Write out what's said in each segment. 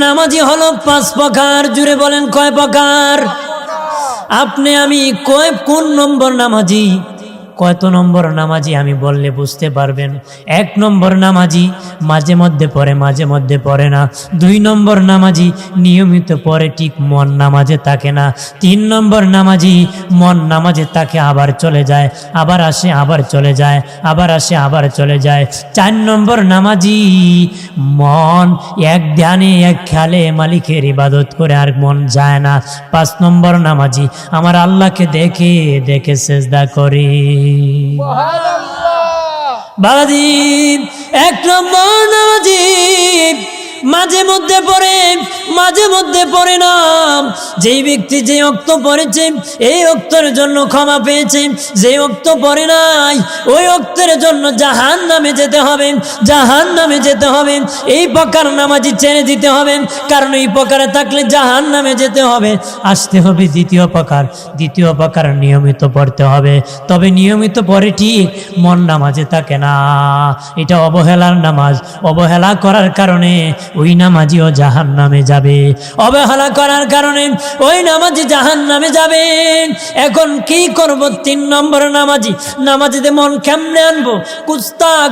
নামাজি হলো 5 প্রকার। জুড়ে বলেন কয় প্রকার? আপনি আমি কোন নম্বর নামাজি, কত নম্বর নামাজি আমি বললে বুঝতে পারবেন। 1 নম্বর নামাজি মাঝে মধ্যে পড়ে, মাঝে মধ্যে পড়ে না। 2 নম্বর নামাজি নিয়মিত পড়ে, ঠিক মন নামাজে থাকে না। 3 নম্বর নামাজি মন নামাজে থাকে, আবার চলে যায়, আবার আসে, আবার চলে যায়, আবার আসে, আবার চলে যায়। 4 নম্বর নামাজি মন এক ধ্যানে এক খেয়ালে মালিকের ইবাদত করে, আর মন যায় না। 5 নম্বর নামাজি আমার আল্লাহকে দেখে দেখে সেজদা করে। বাবাজি 1 নম্বর নামাজি মাঝে মধ্যে পড়ে, মাঝে মধ্যে পড়ে না। যেই ব্যক্তি যে ওয়াক্ত পড়েছে এই ওয়াক্তের জন্য ক্ষমা পেয়েছে, যে ওয়াক্ত পড়ে নাই ওই ওয়াক্তের জন্য জাহান্নামে যেতে হবে, জাহান্নামে যেতে হবে। এই প্রকার নামাজি ছেড়ে দিতে হবে, কারণ এই প্রকারে থাকলে জাহান্নামে যেতে হবে। আসতে হবে দ্বিতীয় প্রকার। দ্বিতীয় প্রকার নিয়মিত পড়তে হবে, তবে নিয়মিত পড়ে ঠিক মন নামাজে থাকে না। এটা অবহেলার নামাজ। অবহেলা করার কারণে ওই নামাজিও জাহান্নামে যাবে। অবহেলা করার কারণে ওই নামাজি জাহান্নামে যাবে। এখন কি করব? 3 নম্বর নামাজি, নামাজিতে মন কেমনে আনবো?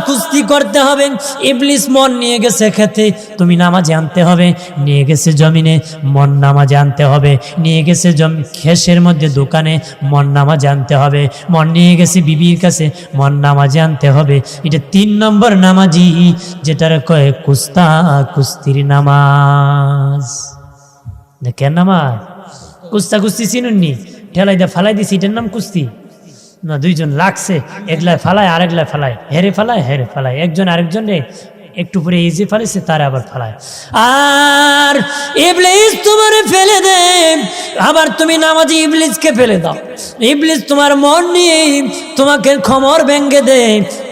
কুস্তি করতে হবে। ইবলিস মন নিয়ে গেছে খেতে, তুমি নামাজে আনতে হবে। নিয়ে গেছে জমিনে, মন নামাজে আনতে হবে। নিয়ে গেছে খেসের মধ্যে দোকানে, মন নামাজে আনতে হবে। মন নিয়ে গেছে বিবির কাছে, মন নামাজে আনতে হবে। এটা 3 নম্বর নামাজি, যেটার কয় কুস্তির নামাজ। দেখেন নামাজ কুস্তি চিনুননি? ঠেলাই দিয়ে ফালাই দিছি, এটার নাম কুস্তি না? 2 জন লাগছে, একলায় ফালায় আর একলায় ফালায়, হেরে ফালায় হেরে ফালায়, একজন আরেকজন রে একটু পরে ইজি ফালাইছে, তারা আবার ফালায়। আর ইবলিস তোমারে ফেলে দে, আবার তুমি নামাজি ইবলিসকে ফেলে দাও। ইবলিস তোমার মন নিয়ে তোমাকে কোমর ভেঙে দে।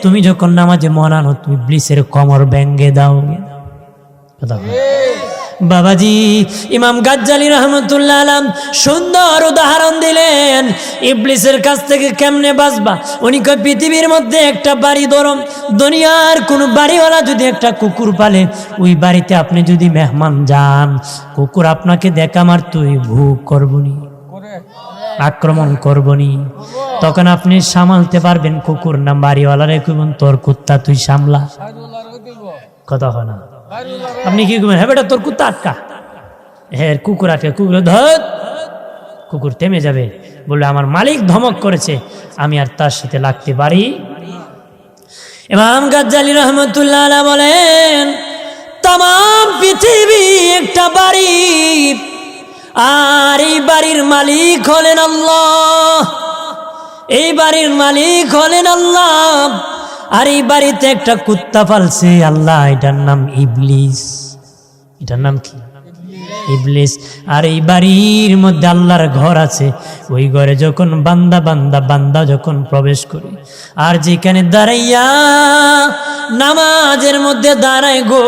তুমি যখন নামাজে মন আনো, তুমি ইবলিসের কোমর ভেঙে দাও। বাবাজি ইমাম গাজ্জালি রহমতুল্লাহ আলাইহি সুন্দর উদাহরণ দিলেন ইবলিসের কাছ থেকে কেমনে বাঁচবা। উনি কয়, পৃথিবীর মধ্যে একটা বাড়ি ধরুন, দুনিয়ার কোন বাড়িওয়ালা যদি একটা কুকুর পালে, ওই বাড়িতে আপনি যদি মেহমান যান, কুকুর আপনাকে দেখা মার তুই ভুক করবনি, আক্রমণ করবনি। তখন আপনি সামালতে পারবেন। কুকুর না বাড়িওয়ালারে কইবেন, তোর কুত্তা তুই সামলা। কথা হয় না? আপনি কি করবেন? হ্যাঁ বেটা, তোর কুত্তা আটকা। হ্যাঁ কুকুর আটকা, কুকুর ধর, কুকুর থেমে যাবে, বলে আমার মালিক ধমক করেছে, আমি আর তার সাথে লাগতে পারি। ইমাম গাজ্জালি রহমতুল্লাহ আলাইহি বলেন, তামাম পৃথিবী একটা বাড়ি, আর এই বাড়ির মালিক হলেন আল্লাহ। এই বাড়ির মালিক হলেন আল্লাহ। আর এই বাড়িতে একটা কুত্তা পালছে আল্লাহ, এটার নাম ইবলিস। এটার নাম কি? ইবলিস। আর এই বাড়ির মধ্যে আল্লাহর ঘর আছে। ওই ঘরে যখন বান্দা যখন প্রবেশ করে, আর যেখানে দাঁড়াইয়া নামাজের মধ্যে দাঁড়ায় গো,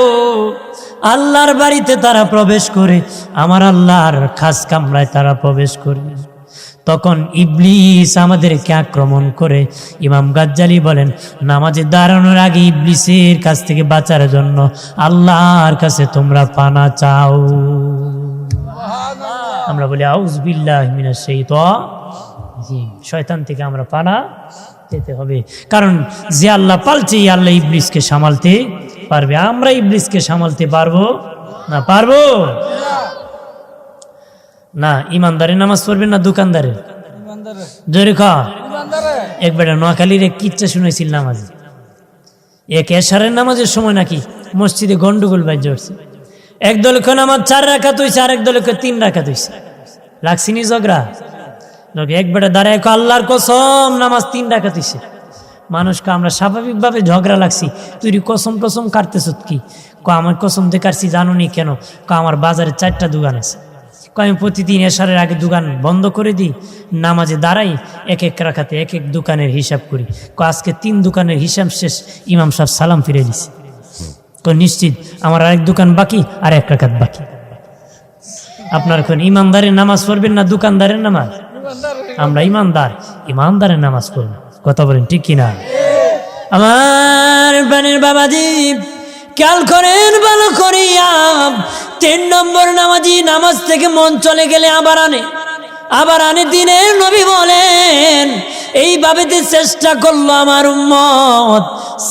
আল্লাহর বাড়িতে তারা প্রবেশ করে, আমার আল্লাহর খাস কামরায় তারা প্রবেশ করে, তখন ইবলিস আমাদেরকে আক্রমণ করে। ইমাম গাজ্জালি বলেন, নামাজে দাঁড়ানোর আগে ইবলিসের কাছ থেকে বাঁচার জন্য আল্লাহর কাছে তোমরা পানা চাও। আমরা বলি আউযু বিল্লাহি মিনাশ শাইতানির, শয়তান থেকে আমরা পানা পেতে হবে। কারণ যে আল্লাহ পালছে, এই আল্লাহ ইবলিসকে সামালতে পারবে। আমরা ইবলিসকে সামালতে পারবো না? পারবো না। ইমানদারের নামাজ পড়বেন না দোকানদারের? জোরে খা। একবার নোয়াখালীর এক কিচ্ছা শুনেছিল নামাজে। এক এশারের নামাজের সময় নাকি মসজিদে গন্ডগোল বাজে উঠছে। এক দলকে নামাজ 4 রাকাত হইছে, আর এক দলকে 3 রাকাত হইছে। লাগছিনি ঝগড়া? একবারে দাঁড়ায় আল্লাহর কসম নামাজ 3 রাকাত হইছে। মানুষকে আমরা স্বাভাবিকভাবে ঝগড়া লাগছি, তুই কসম টসম কাটতেছ কি? আমার কসম দিয়ে কাটছি জানো নি কেন? আমার বাজারে 4টা দোকান আছে। আমি প্রতিদিন এশারের আগে দোকান বন্ধ করে দিই, নামাজে দাঁড়াই, এক রাকাতে এক দোকানের হিসাব করি। আজকে 3 দোকানের হিসাব শেষ, ইমাম সাহেব সালাম ফিরে দিছে। নিশ্চিত আমার আরেক দোকান বাকি, আর 1 রাকাত বাকি। আপনার কোন ইমানদারের নামাজ পড়বেন না দোকানদারের নামাজ? আমরা ইমানদারের নামাজ পড়ব। কথা বলেন ঠিক কিনা? আমার বানের বাবাজি খেয়াল করেন ভালো করিয়া। 3 নম্বর নামাজি নামাজ থেকে মন চলে গেলে আবার আনে দিনের নবী বলেন এইভাবে চেষ্টা করলো আমার উম্মত,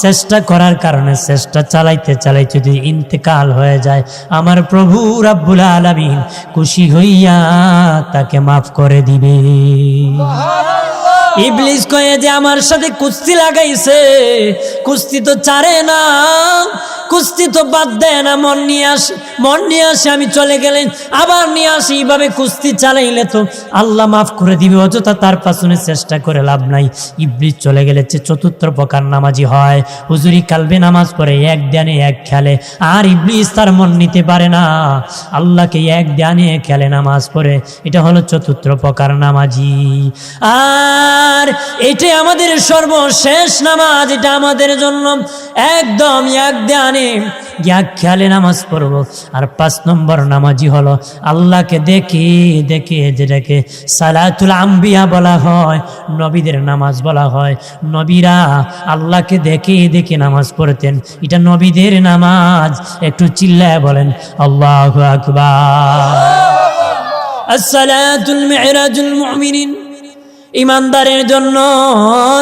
চেষ্টা করার কারণে চেষ্টা চালাইতে চালাইতে যদি ইন্তেকাল হয়ে যায়, আমার প্রভু রাব্বুল আলামিন খুশি হইয়া তাকে মাফ করে দিবে। ইবলিস কয়ে যে আমার সাথে কুস্তি লাগাইছে, কুস্তি তো ছাড়ে না, কুস্তি তো বাদ দেয় না, মন নিয়ে আসে আমি চলে গেলেন আবার নিয়ে আসি, এইভাবে কুস্তি চালাইলে তো আল্লাহ মাফ করে দিবে, অযথা তার পাশনে চেষ্টা করে লাভ নাই। ইবলিস চলে গেলে 4th প্রকার নামাজি হয়, হুজুরি কালবে নামাজ পড়ে এক ধ্যানে এক খেলে, আর ইবলিস তার মন নিতে পারে না, আল্লাহকে এক ধ্যানে খেলে নামাজ পড়ে, এটা হলো 4th প্রকার নামাজি। আর এটাই আমাদের সর্বশেষ নামাজ, এটা আমাদের জন্য একদম এক ধ্যানে এক খেয়ালে নামাজ পড়বো। আর 5 নম্বর নামাজি হলো আল্লাহকে দেখে দেখে, যেটাকে সালাতুল আম্বিয়া বলা হয়, নবীদের নামাজ বলা হয়। নবীরা আল্লাহকে দেখে দেখে নামাজ পড়তেন, এটা নবীদের নামাজ। একটু চিল্লায় বলেন আল্লাহু আকবার। আসসালাতুল মি'রাজুল মুমিনিন, ইমানদারের জন্য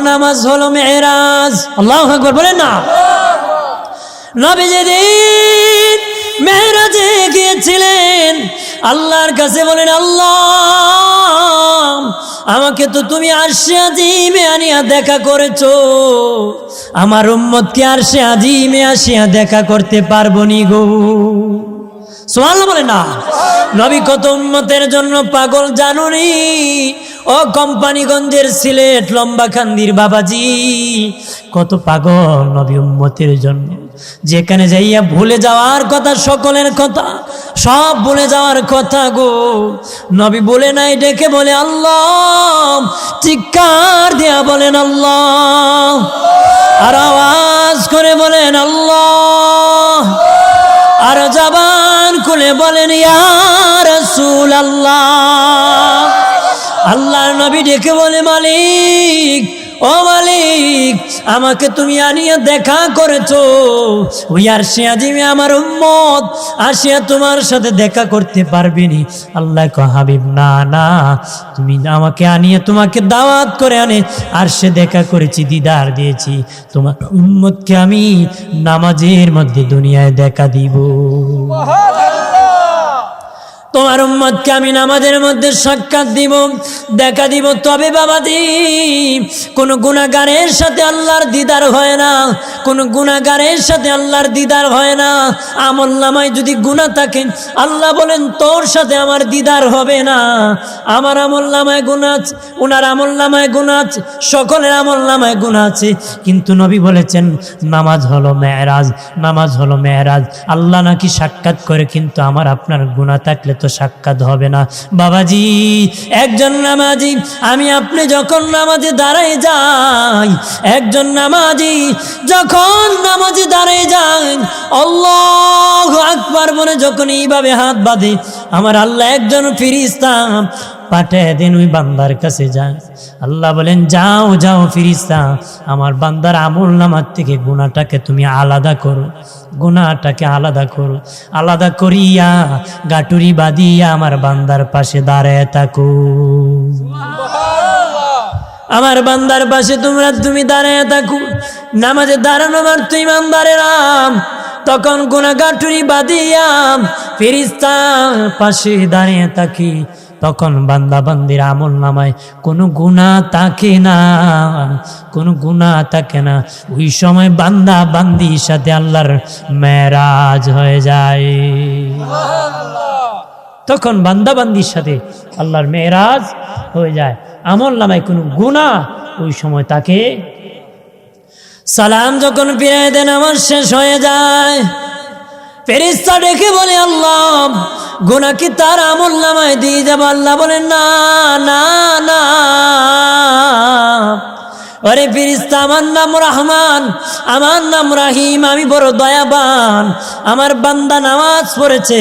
নামাজ হলো মেরাজ। আল্লাহু আকবার বলেন না। নবী যেদিন মেরাজে গিয়েছিলেন, আল্লাহর কাছে বলেন আল্লাহ আমাকে তো তুমি আরশে আজিমে আনিয়া দেখা করেছো, আমার উম্মতকে আরশে আজিমে আসিয়া দেখা করতে পারবো নি গো। সুবহানাল্লাহ বলে না। নবী কত উম্মতের জন্য পাগল জানুনি। ও কোম্পানিগঞ্জের সিলেট লম্বাখান্দির বাবাজি, কত পাগল নবী উম্মতের জন্য। যেখানে যাইয়া ভুলে যাওয়ার কথা, সকলের কথা সব ভুলে যাওয়ার কথা গো, নবী বলে নাই, ডেকে বলে আল্লাহ, চিৎকার দিয়া বলেন আল্লাহ, আর আওয়াজ করে বলেন আল্লাহ, আর জবান খুলে বলেন ইয়া রাসূলুল্লাহ। আল্লাহর নবী ডেকে বলে মালিক, ও মালিক, আমাকে তুমি আনিয়া দেখা করেছো, ওই আরশে আজিমে আমার উম্মত আসিয়া তোমার সাথে দেখা করতে পারবেনি। আল্লাহ কয় হাবিব না না, তুমি আমাকে আনিয়ে তোমাকে দাওয়াত করে আনে আরশে দেখা করেছি, দিদার দিয়েছি, তোমার উম্মতকে আমি নামাজের মধ্যে দুনিয়ায় দেখা দিব, তোমার উম্মতকে আমি নামাজের মধ্যে সাক্ষাৎ দিব, দেখা দিব। তবে বাবাজি, কোন গুনাহগারের সাথে আল্লাহর দিদার হয় না, কোন গুনাহগারের সাথে আল্লাহর দিদার হয় না। আমলনামায় যদি গুনাহ থাকে, আল্লাহ বলেন তোর সাথে আমার দিদার হবে না। আমার আমলনামায় গুনাহ আছে, ওনার আমলনামায় গুনাহ আছে, সকলের আমলনামায় গুনাহ আছে, কিন্তু নবী বলেছেন নামাজ হলো মেরাজ, নামাজ হলো মেরাজ। আল্লাহ নাকি সাক্ষাৎ করে, কিন্তু আমার আপনার গুনাহ থাকলে তো সাক্ষাৎ হবে না। বাবাজি, একজন নামাজি, আমি আপনি যখন নামাজে দাঁড়ায় যাই, একজন নামাজি যখন নামাজে দাঁড়ায় যায়, আল্লাহু আকবার বলে যখন এইভাবে হাত বাঁধে, আমার আল্লাহ একজন ফেরেশতা পাঠিয়ে দেন ওই বান্দার কাছে যায়। আল্লাহ বলেন যাও যাও ফেরেশতা, আমার বান্দার আমলনামার থেকে গুনাহটাকে তুমি আলাদা করো, গুনাহটাকে আলাদা করো, আলাদা করিয়া গাটুরি বাঁধিয়া আমার বান্দার পাশে দাঁড়ায় থাকো। আমার বান্দার পাশে তুমি দাঁড়ায় থাকো। নামাজে দাঁড়ানো মাত্র ইমানদারেরা তখন গুনাহ গাটুরি বাঁধিয়া ফেরেশতা পাশে দাঁড়িয়ে থাকি, তখন বান্দা বান্দির আমল নামায় কোনো গুনাহ থাকে না, কোনো গুনাহ থাকে না। ওই সময় বান্দা বান্দির সাথে আল্লাহর মেরাজ হয়ে যায়। তখন বান্দা বান্দির সাথে আল্লাহর মেরাজ হয়ে যায়। আমল নামায় কোনো গুনাহ ওই সময় তাকে, সালাম যখন ফিরিয়ে দেন আমার শেষ হয়ে যায়, ফেরেশতা ডেকে বলে আল্লাহ গুনাহ কি তার আমল নামায় দিয়ে যাব? আল্লাহ বলেন না না না, ওরে ফেরেশতা, আমার নাম রহমান, আমার নাম রাহিম, আমি বড় দয়াবান। আমার বান্দা নামাজ পড়েছে,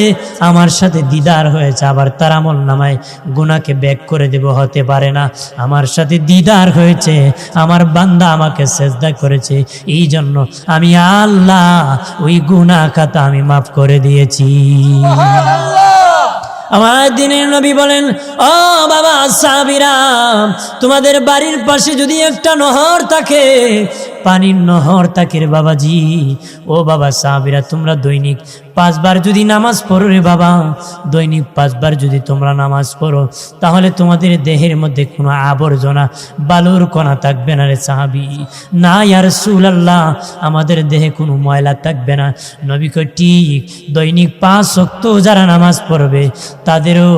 আমার সাথে দিদার হয়েছে, আবার তার আমল নামায় গুনাহকে ব্যাক করে দেব, হতে পারে না। আমার সাথে দিদার হয়েছে, আমার বান্দা আমাকে সেজদা করেছে, এই জন্য আমি আল্লাহ ওই গুনাহ খাতা আমি মাফ করে দিয়েছি। আমার দিনের নবী বলেন, ও বাবা সাহাবীরা, তোমাদের বাড়ির পাশে যদি একটা নহর থাকে, পানির নহর থাকে রে বাবাজি, ও বাবা সাহাবীরা, তোমরা দৈনিক 5 বার যদি নামাজ পড়ো রে বাবা, দৈনিক 5 বার যদি তোমরা নামাজ পড়ো, তাহলে তোমাদের দেহের মধ্যে কোনো আবর্জনা বালুর কণা থাকবে না রে সাহাবী। না ইয়া রাসূলুল্লাহ, আমাদের দেহে কোনো ময়লা থাকবে না। নবী কয়, ঠিক, দৈনিক 5 ওয়াক্ত যারা নামাজ পড়বে তাদেরও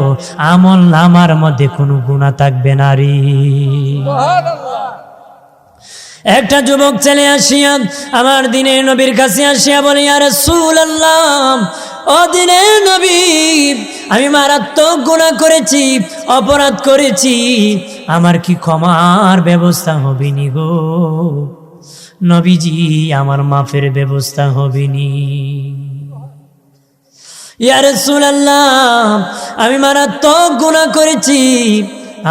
আমল নামার মধ্যে কোনো গুনাহ থাকবে না রে। একটা যুবক ছেলে আসিয়া আমার দিনের নবীর কাছে আসিয়া বলে, ইয়া রাসূলুল্লাহ, ও দিনের নবী, আমি মারাত্মক গুনাহ করেছি, অপরাধ করেছি, আমার কি ক্ষমার ব্যবস্থা হবে নি গো নবীজি? আমার মাফের ব্যবস্থা হবে নি? ইয়া রাসূলুল্লাহ, আমি মারাত্মক গুনাহ করেছি,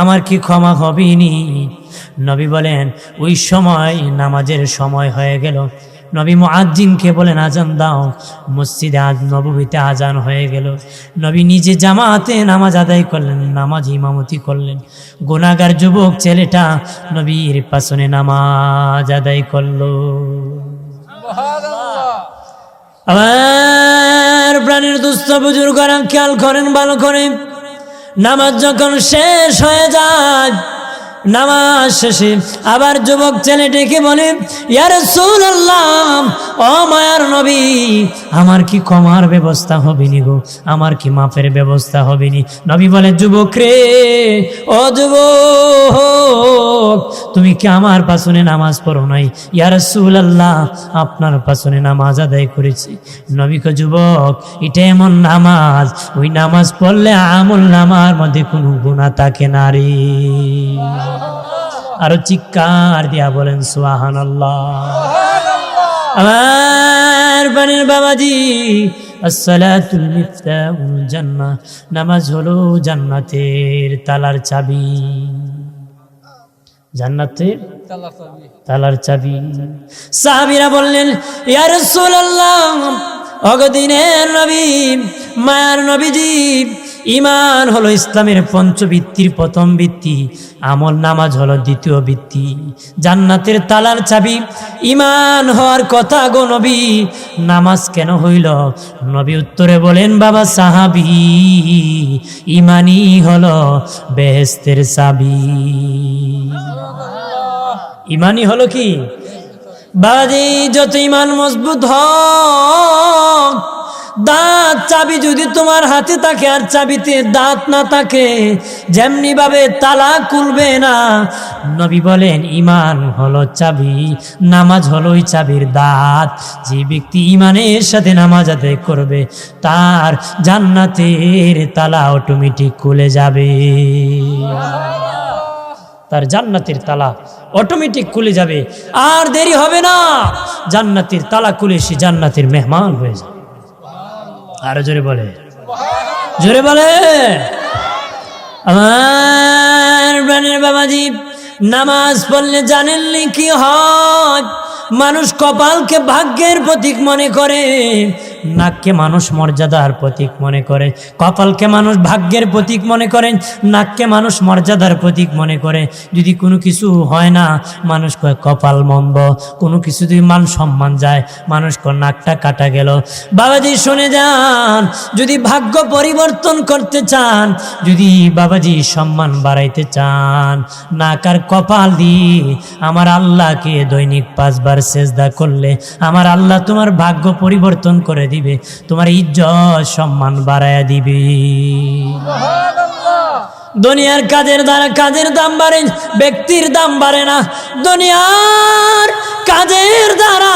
আমার কি ক্ষমা হবে নি? নবী বলেন, ওই সময় নামাজের সময় হয়ে গেল। নবী মুয়াজ্জিনকে বলেন, আজান দাও। মসজিদে নববীতে আজান হয়ে গেল। নবী নিজে জামাতে নামাজ আদায় করলেন, নামাজ ইমামতি করলেন। গুনাহগার যুবক ছেলেটা নবীর পাশনে নামাজ আদায় করলো। আমার প্রাণের দুস্থ বুজুর্গরা খেয়াল করেন, ভালো করে, নামাজ যখন শেষ হয়ে যায়, নামাজ শেষে আবার যুবক ছেলে ডেকে বলে, ইয়া রাসূলুল্লাহ, ও মায়ার নবী, আমার কি ক্ষমার ব্যবস্থা হবে নি গো? আমার কি মাফের ব্যবস্থা হবে নি? নবী বলে, যুবক রে, ও যুবক, তুমি কি আমার পাশনে নামাজ পড়ো নাই? ইয়া রাসূলুল্লাহ, আপনার পাশনে নামাজ আদায় করেছি। নবী কয়, যুবক, এটা এমন নামাজ, ওই নামাজ পড়লে আমল নামার মধ্যে কোনো গুনাহ থাকে না রে। আরো চিৎকার দিয়া বলেন সুবহানাল্লাহ। আমার বানের বাবাজি, আসসালাতুল মিফতাহুল জান্নাহ, নামাজ হলো জান্নাতের তালার চাবি। জান্নাতের তালার চাবি। সাহাবীরা বললেন, ইয়া রাসূলুল্লাহ, অগদিনের নবী, মায়ার নবীজি, ঈমান হলো ইসলামের পঞ্চভিত্তির প্রথম ভিত্তি, আমল নামাজ হলো দ্বিতীয় ভিত্তি, জান্নাতের তালার চাবি ঈমান হওয়ার কথা গো নবী, নামাজ কেন হইল? নবী উত্তরে বলেন, বাবা সাহাবী, ঈমানই হলো বেহেশতের চাবি। ঈমানই হলো কি? বাবাজি, যত ঈমান মজবুত হোক, দাঁত চাবি যদি তোমার হাতে থাকে আর চাবিতে দাঁত না থাকে, যেমনি ভাবে তালা খুলবে না। নবী বলেন, ঈমান হলো চাবি, নামাজ হলো ওই চাবির দাঁত। যে ব্যক্তি ঈমানের সাথে নামাজ আদায় করবে, তার জান্নাতের তালা অটোমেটিক খুলে যাবে। তার জান্নাতের তালা অটোমেটিক খুলে যাবে, আর দেরি হবে না। জান্নাতের তালা খুলে সে জান্নাতের মেহমান হয়ে যাবে। আরো জোরে বলে, জোরে বলে। আমার প্রাণের বাবাজি, নামাজ পড়লে জানেননি কি হয়? মানুষ কপালকে ভাগ্যের প্রতীক মনে করে, নাককে মানুষ মর্যাদার প্রতীক মনে করে। কপালকে মানুষ ভাগ্যের প্রতীক মনে করেন, নাককে মানুষ মর্যাদার প্রতীক মনে করে। যদি কোনো কিছু হয় না, মানুষ কয় কপাল মন্দ। কোনো কিছু যদি মান সম্মান যায়, মানুষ কয় নাকটা কাটা গেল। বাবাজি শুনে যান, যদি ভাগ্য পরিবর্তন করতে চান, যদি বাবাজি সম্মান বাড়াইতে চান, নাক আর কপাল দিয়ে আমার আল্লাহকে দৈনিক 5 বার সেজদা করলে আমার আল্লাহ তোমার ভাগ্য পরিবর্তন করে দিবে, তোমার ইজ্জত সম্মান বাড়ায়া দিবে। দুনিয়ার কাজের দ্বারা কাজের দাম বাড়ে, ব্যক্তির দাম বাড়ে না। দুনিয়ার কাজের দ্বারা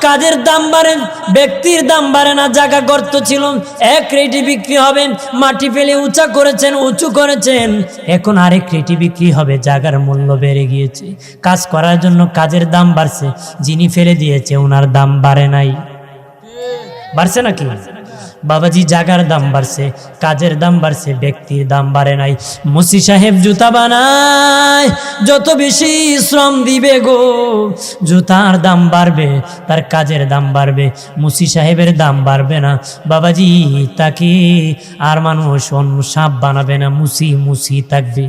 কাজের দাম বাড়ে, ব্যক্তির দাম বাড়ে না। জায়গা গর্ত ছিল, 1 রেটি বিক্রি হবে, মাটি ফেলে উঁচা করেছেন, উঁচু করেছেন, এখন আরেক রেটি বিক্রি হবে। জায়গার মূল্য বেড়ে গিয়েছে, কাজ করার জন্য কাজের দাম বাড়ছে, যিনি ফেলে দিয়েছে ওনার দাম বাড়ে নাই, বাড়ছে নাকি বাবাজি? জায়গার দাম বাড়ছে, কাজের দাম বাড়ছে, ব্যক্তির দাম বাড়ে নাই। মুসি সাহেব জুতা বানায়, যত বেশি শ্রম দিবে গো জুতার দাম বাড়বে, তার কাজের দাম বাড়বে, মুসি সাহেবের দাম বাড়বে না বাবাজি। তাকে আর মানুষ অন্য সাপ বানাবে না, মুসি মুসি থাকবে।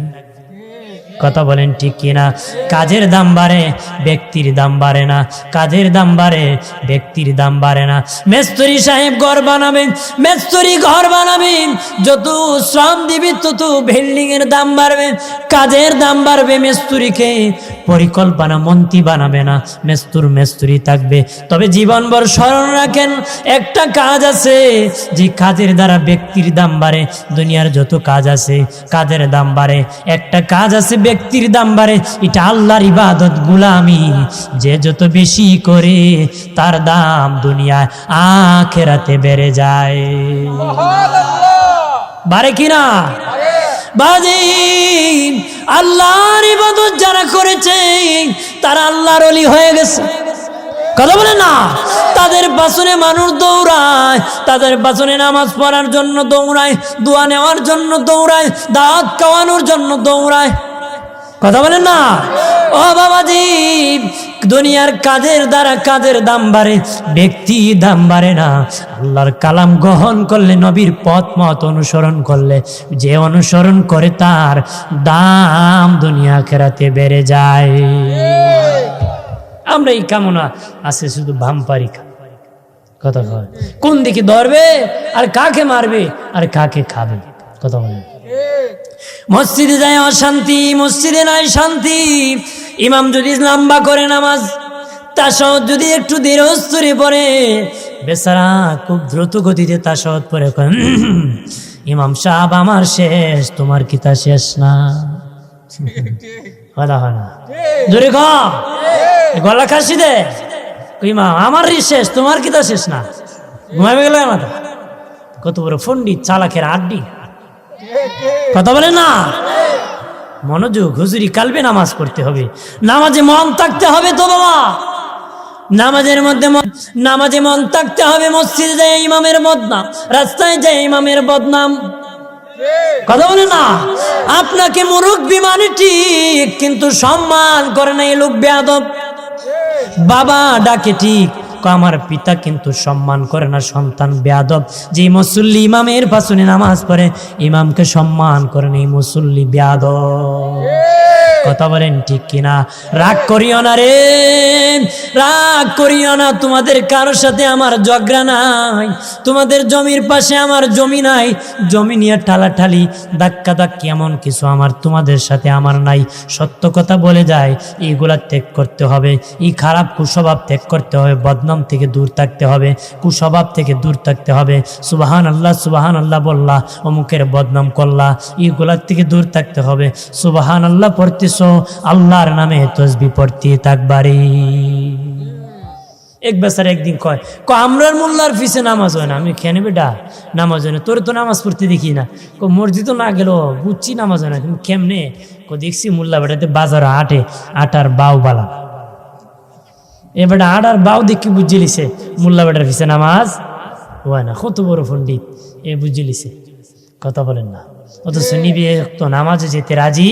কথা বলেন ঠিক কিনা? কাজের দাম বাড়ে, ব্যক্তির দাম বাড়ে না, কাজের দাম বাড়ে, ব্যক্তির দাম বাড়ে না। মেস্তরি সাহেব ঘর বানাবেন, মেস্তরি ঘর বানাবেন, যত শ্রম দিবি তত বিল্ডিং এর দাম বাড়বে, কাজের দাম বাড়বে। মেস্তরিকে পরিকল্পনা মন্ত্রী বানাবে না, মেস্তরি থাকবে। তবে জীবনভর স্মরণ রাখেন, একটা কাজ আছে যে কাজের দ্বারা ব্যক্তির দাম বাড়ে। দুনিয়ার যত কাজ আছে কাজের দাম বাড়ে, একটা কাজ আছে ব্যক্তির দাম বাড়ে, এটা আল্লাহর ইবাদত গুলামি। যে যত বেশি করে তার দাম দুনিয়ায় আখিরাতে বেড়ে যায়। বাড়ে কিনা বাজি? আল্লাহর ইবাদত যারা করেছে তারা আল্লাহর ওলি হয়ে গেছে। কথা বলে না? তাদের পাশনে মানুষ দৌড়ায়, তাদের পাশনে নামাজ পড়ার জন্য দৌড়ায়, দোয়া নেওয়ার জন্য দৌড়ায়, দাওয়াত খাওয়ানোর জন্য দৌড়ায়। কথা বলে না? ও বাবাজি, দুনিয়ার কাজের দ্বারা কাজের দাম বাড়ে, ব্যক্তি দাম বাড়ে না। আল্লাহর কালাম গ্রহণ করলে, নবীর পথ মত অনুসরণ করলে, যে অনুসরণ করে তার দাম দুনিয়া আখিরাতে বেড়ে যায়। আমরা এই কামনা আছে শুধু ভামপারি কথা কয়, কোন দিকে ধরবে আর কাকে মারবে আর কাকে খাবে। কথা বলে মসজিদে যায় অশান্তি, মসজিদে নাই শান্তি। ইমাম যদি লম্বা করে নামাজ, তাশাহুদ যদি একটু ধীরস্থিরে পড়ে, বেচারা খুব দ্রুত গতিতে তাশাহুদ পড়ে কয়, ইমাম সাহেব আমার শেষ, তোমার কি তা শেষ না? কথা হয় না, জোরে ক, গলা খাসি দে, ইমাম আমার শেষ, তোমার কি তা শেষ না? ঘুমাবে গেল মাথা। কত বড় পণ্ডিত, চালাকের আড্ডি। কথা বলে না? মনোযোগ, হুজুরি কালবে নামাজ পড়তে হবে, নামাজে মন থাকতে হবে তো বাবা, নামাজের মধ্যে নামাজে মন থাকতে হবে। মসজিদে যায় ইমামের বদনাম, রাস্তায় যায় ইমামের বদনাম। কথা বলে না? আপনাকে মুরব্বি মানে ঠিক, কিন্তু সম্মান করে না, এই লোক বেয়াদব। বাবা ডাকে ঠিক, আমার পিতা কিন্তু সম্মান করে না, সন্তান বেয়াদব। যে মুসল্লি ইমামের পাশে নামাজ পড়ে, ইমামকে সম্মান করে না, এই মুসল্লি বেয়াদব। কথা বলেন ঠিক কিনা? রাগ করিও না রে, রাগ করিও না। তোমাদের কারোর সাথে আমার ঝগড়া নাই, তোমাদের জমির পাশে আমার জমি নাই, জমি নিয়ে ঠালাঠালি ধাক্কা ধাক্কি এমন কিছু আমার তোমাদের সাথে আমার নাই। সত্য কথা বলে যায়, এইগুলা ত্যাগ করতে হবে, এই খারাপ কুস্বভাব ত্যাগ করতে হবে, বদনাম থেকে দূর থাকতে হবে, কুস্বভাব থেকে দূর থাকতে হবে। সুবহান আল্লাহ, সুবহান আল্লাহ বললা, অমুকের বদনাম করলা, এইগুলার থেকে দূর থাকতে হবে। সুবহান আল্লাহ পড়তে আল্লাহর নামে তসবিহ পড়তে থাকবারে। এক বেচারা একদিন কয়, আমরার মোল্লার পিছে নামাজ হয় না। আমি কেন বেটা নামাজ হয় না? তোর তো নামাজ পড়তে দেখি না। মসজিদ না গেল, বুঝছি নামাজ হয় না, তুমি কেমনে? দেখছি মোল্লা বেটাতে বাজার আটে, আটার বাউ বালা। এ বেটা আটার বাউ দেখি বুঝে লিছে মোল্লা বেটার পিছে নামাজ হয় না। কত বড় পণ্ডিত, এ বুঝে লিছে। কথা বলেন না? অথচ নিবে তো নামাজে যেতে রাজি